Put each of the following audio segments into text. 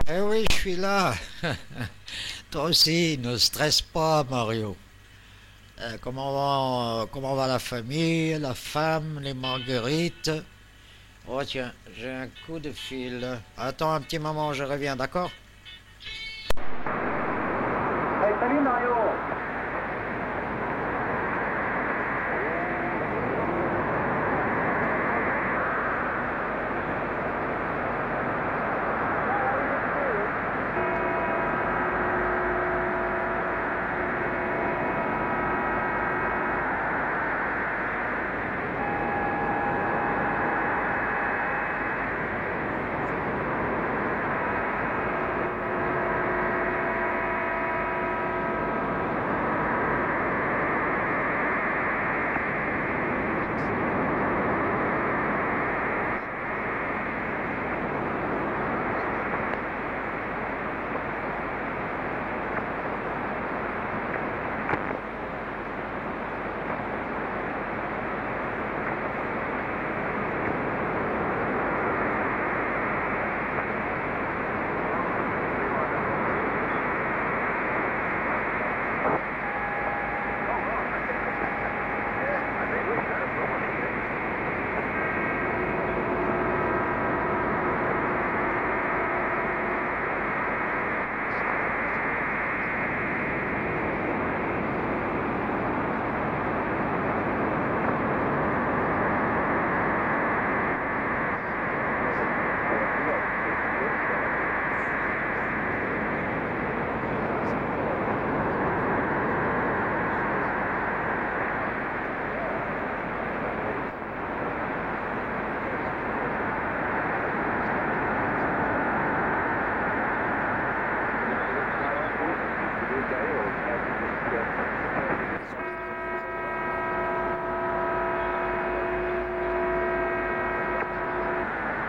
Eh oui, je suis là. Toi aussi, ne stresse pas, Mario. Comment va la famille, la femme, les marguerites? Oh tiens, j'ai un coup de fil. Attends un petit moment, je reviens, d'accord? Hey, salut Mario.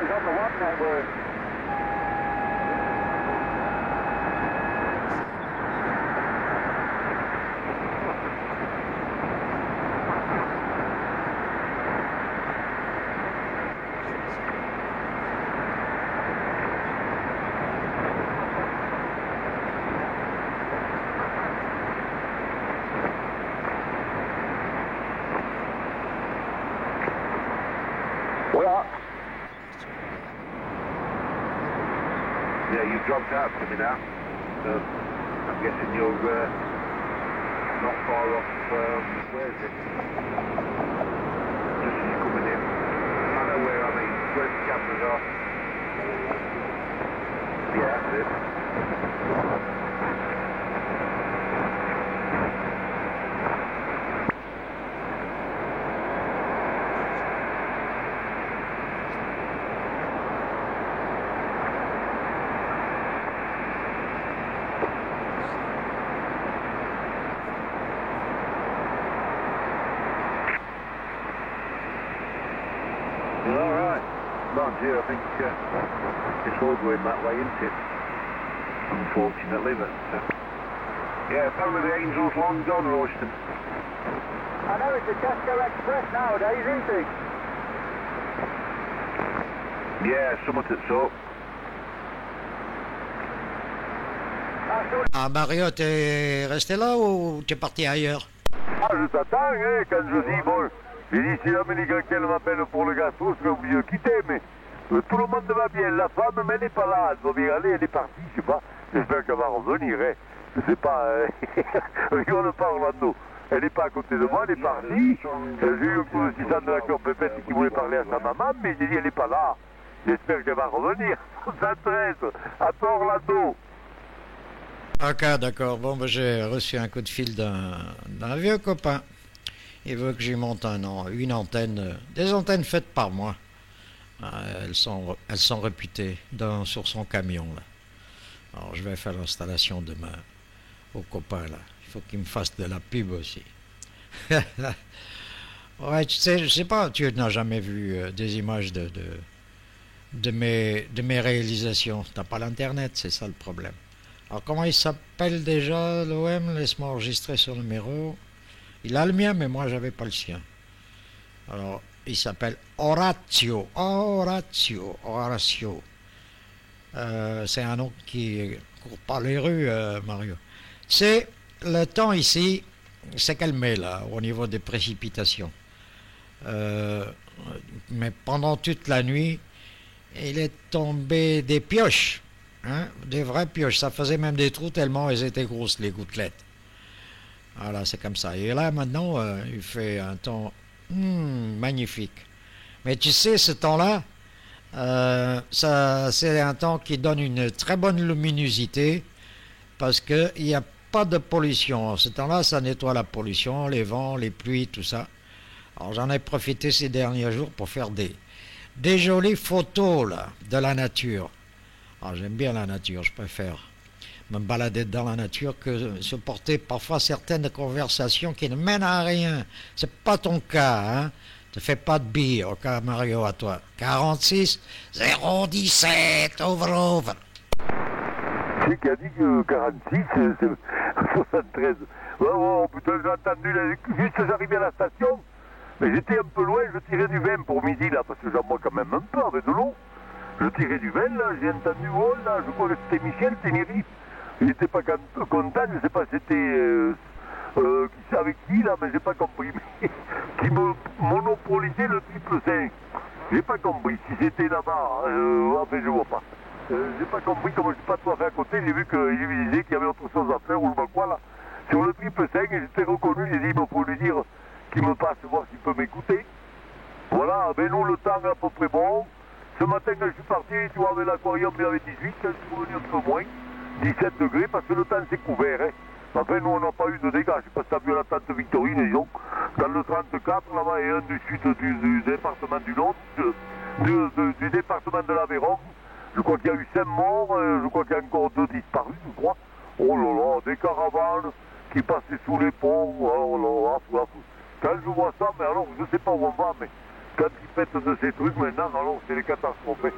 He's on the one network. Well, yeah, you dropped out for me now. So I'm guessing you're not far off. Where is it? Just as you're coming in. I know where I mean. Where the cameras are. Yeah, that's it. All right. Mind you, I think it's all going that way, isn't it? Unfortunately, but yeah, apparently the Angel's long gone, Royston. I know it's a Tesco Express nowadays, isn't it? Yeah, something that's up. Ah, Mario, t'es resté là ou t'es parti ailleurs? Ah, je t'attends, hein, quand je dis, bon, j'ai dit, si l'Américain qu'elle m'appelle pour le gâteau, je vais oublier de quitter, mais tout le monde va bien. La femme, mais elle n'est pas là, elle doit bien aller, elle est partie, je sais pas. J'espère qu'elle va revenir, hein. Je sais pas, rigole pas, Orlando. Elle n'est pas à côté de moi, elle est partie. J'ai eu un coup de 600 de la cœur pépette qui voulait parler à sa maman, mais j'ai dit, elle n'est pas là. J'espère qu'elle va revenir. Ça intéresse. À toi, Orlando. Ok, d'accord. Bon, ben, j'ai reçu un coup de fil d'un vieux copain. Il veut que j'y monte une antenne, des antennes faites par moi. Elles sont réputées sur son camion, là. Alors, je vais faire l'installation demain au copain, là. Il faut qu'il me fasse de la pub aussi. Ouais, tu sais, je sais pas, tu n'as jamais vu des images de mes réalisations. T'as pas l'internet, c'est ça le problème. Alors, comment il s'appelle déjà, l'OM? Laisse-moi enregistrer son numéro. Il a le mien, mais moi, j'avais pas le sien. Alors, il s'appelle Horatio. Horatio. Horatio. C'est un oncle qui court par les rues, Mario. C'est le temps ici s'est calmé là au niveau des précipitations. Euh, mais pendant toute la nuit, il est tombé des pioches, hein, des vraies pioches. Ça faisait même des trous tellement elles étaient grosses les gouttelettes. Voilà, c'est comme ça. Et là maintenant, il fait un temps magnifique. Mais tu sais, ce temps-là, c'est un temps qui donne une très bonne luminosité parce qu'il n'y a pas de pollution. Ce temps-là, ça nettoie la pollution, les vents, les pluies, tout ça. Alors j'en ai profité ces derniers jours pour faire des jolies photos là, de la nature. Alors j'aime bien la nature, je préfère me balader dans la nature que supporter parfois certaines conversations qui ne mènent à rien. C'est pas ton cas, hein? Ne fais pas de billes, au cas Mario à toi. 46 017, over. C'est qui a dit que 46, c'est 73. Oh putain, j'ai entendu, juste j'arrivais à la station, mais j'étais un peu loin, je tirais du vin pour midi là, parce que j'en bois quand même un peu avec de l'eau. Je tirais du vin là, j'ai entendu, oh là, je crois que c'était Michel Ténéry. Il n'était pas content, je ne sais pas si c'était avec qui là, mais j'ai pas compris. Qui me monopolisait le triple 5. J'ai pas compris si c'était là-bas, enfin je vois pas. J'ai pas compris comment je suis pas tout à fait à côté, j'ai vu qu'il disait qu'il y avait autre chose à faire ou je sais pas quoi là. Sur le triple 5, j'étais reconnu, j'ai dit, il faut lui dire qu'il me passe voir s'il peut m'écouter. Voilà, ben nous le temps est à peu près bon. Ce matin quand je suis parti, tu vois, avec l'aquarium il y avait 18, quand je suis revenu un peu moins, 17 degrés, parce que le temps s'est couvert. Hein. Enfin, nous on n'a pas eu de dégâts, je sais pas si tu as vu la tente Victorine, disons, dans le 34, là-bas, et un du sud du département du Lot, du département de l'Aveyron. Je crois qu'il y a eu 5 morts, je crois qu'il y a encore 2 disparus, je crois. Oh là là, des caravanes qui passaient sous les ponts, oh là là, quand je vois ça, mais alors je sais pas où on va, mais quand ils pètent de ces trucs maintenant, alors c'est les catastrophes.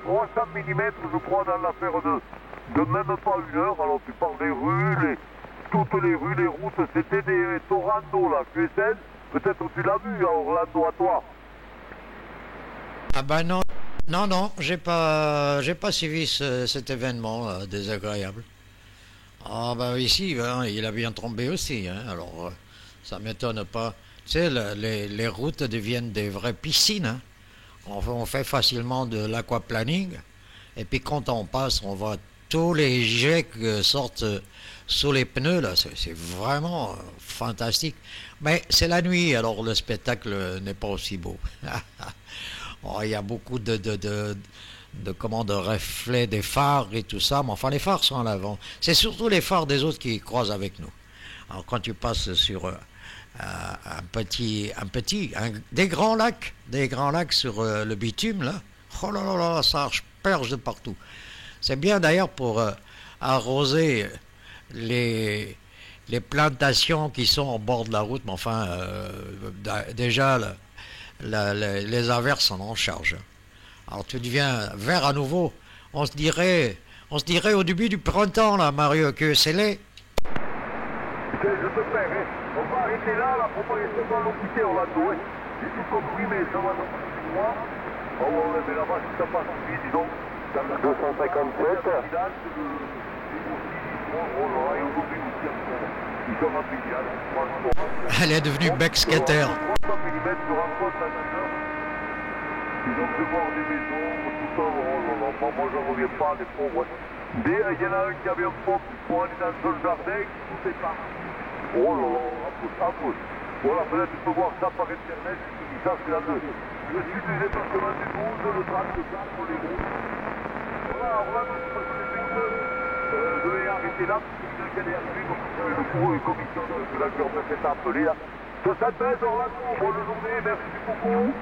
300 mm, je crois, dans l'affaire de même pas une heure, alors tu parles des rues, toutes les rues, les routes, c'était des torrents d'eau là, QSL, peut-être tu l'as vu à Orlando à toi. Ah ben non, j'ai pas suivi cet événement désagréable. Ah ben ici, hein, il a bien tombé aussi, hein, alors ça m'étonne pas. Tu sais, les routes deviennent des vraies piscines, hein. On fait facilement de l'aquaplaning, et puis quand on passe, on voit tous les jets qui sortent sous les pneus, là, c'est vraiment fantastique. Mais c'est la nuit, alors le spectacle n'est pas aussi beau. Oh, il y a beaucoup de reflets des phares et tout ça, mais enfin les phares sont en avant. C'est surtout les phares des autres qui croisent avec nous. Alors quand tu passes sur des grands lacs sur le bitume là, oh là là là, ça perche de partout. C'est bien d'ailleurs pour arroser les plantations qui sont au bord de la route, mais enfin déjà les averses sont en charge. Alors tu deviens vert à nouveau. On se dirait au début du printemps là, Mario, que c'est laid. Je te perds, hein. On va arrêter là, la propagation doit l'occuper, on va douer. J'ai tout compris, mais ça va dans le mois. Oh ouais, mais là-bas, si ça passe vite, dis donc. 257. Elle est devenue bec-skater. Ils ont fait voir des maisons, tout ça, moi je ne reviens pas, les pauvres. Mais il y en a un qui avait un pompe pour aller dans le jardin, tout est parti. Oh là là, un peu. Voilà, peut-être tu peux voir ça par internet, ça c'est la 2. Je suis du département du 12, le 34 pour les routes. Voilà, vraiment, je peux les je vais arrêter là, parce que je vais aller le cours et commission de la journée s'est appelé là. 73, Orlando, bonne journée, merci beaucoup.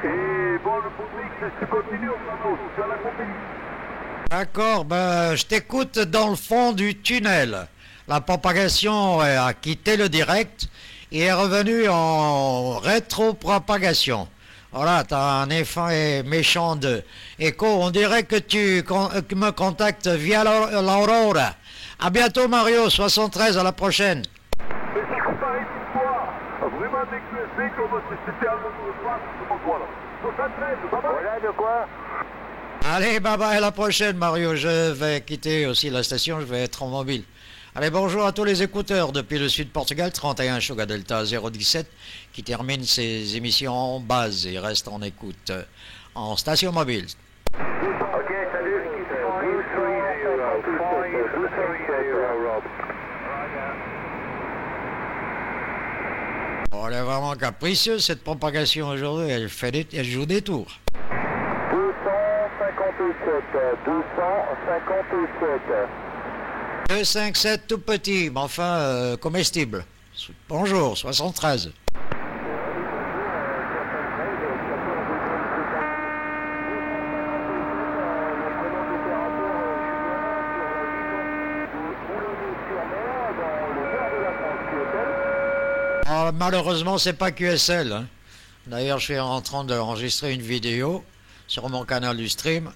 Et bon, le public, c'est continue, Orlando, c'est à la compagnie. D'accord, ben je t'écoute dans le fond du tunnel. La propagation a quitté le direct et est revenue en rétropropagation. Voilà, t'as un effet méchant de écho. On dirait que tu me contactes via l'Aurora. À bientôt Mario, 73, à la prochaine. Mais c'est pareil pour toi. Vraiment déclassé comme si c'était un autre soir, c'est pas quoi là. 73, ça va? Voilà, de quoi? Allez, bye bye, à la prochaine, Mario. Je vais quitter aussi la station, je vais être en mobile. Allez, bonjour à tous les écouteurs depuis le sud Portugal, 31 Sugar Delta 017, qui termine ses émissions en base et reste en écoute en station mobile. Ok, salut. 230, Rob. Oh, elle est vraiment capricieuse, cette propagation aujourd'hui. Elle joue des tours. 257, 257. 257 tout petit, mais enfin comestible. Bonjour, 73. Oh, malheureusement, c'est pas QSL. Hein. D'ailleurs, je suis en train d'enregistrer une vidéo sur mon canal du stream.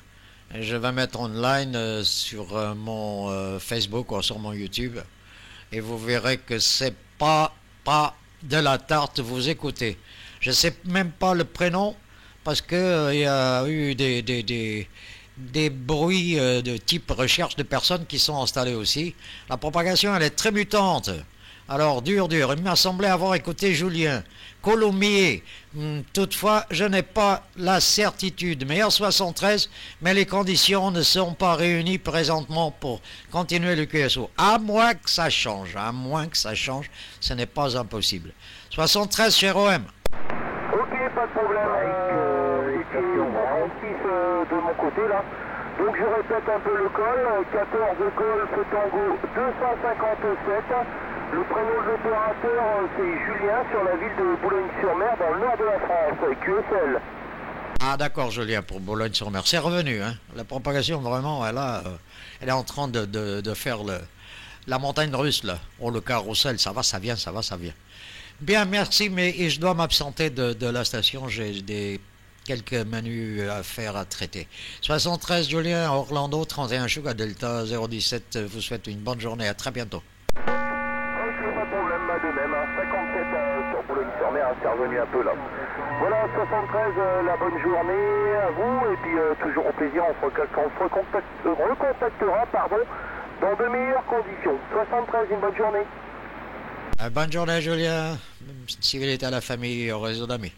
Et je vais mettre online sur mon Facebook ou sur mon YouTube. Et vous verrez que c'est pas de la tarte, vous écoutez. Je sais même pas le prénom parce que il y a eu des bruits de type recherche de personnes qui sont installées aussi. La propagation, elle est très mutante. Alors, dur. Il m'a semblé avoir écouté Julien. Colombier. Toutefois, je n'ai pas la certitude. Meilleur 73, mais les conditions ne sont pas réunies présentement pour continuer le QSO. À moins que ça change. Ce n'est pas impossible. 73 chez OM. Ok, pas de problème. C'était 36 de mon côté là. Donc je répète un peu le col. 14 Golf Tango 257. Le prénom de l'opérateur, c'est Julien, sur la ville de Boulogne-sur-Mer, dans le nord de la France, QSL. Ah d'accord, Julien, pour Boulogne-sur-Mer. C'est revenu, hein. La propagation, vraiment, elle est en train de faire la montagne russe, là. Oh, le carrousel, ça va, ça vient. Bien, merci, mais je dois m'absenter de la station. J'ai quelques menus à faire, à traiter. 73, Julien, Orlando, 31 Sugar Delta 017. Vous souhaite une bonne journée. À très bientôt. De même, 57 sur Boulogne-sur-Mer, c'est revenu un peu là. Voilà, 73, la bonne journée à vous, et puis toujours au plaisir, on se recontactera dans de meilleures conditions. 73, une bonne journée. Bonne journée, Julien. Civilité à la famille, au réseau d'amis.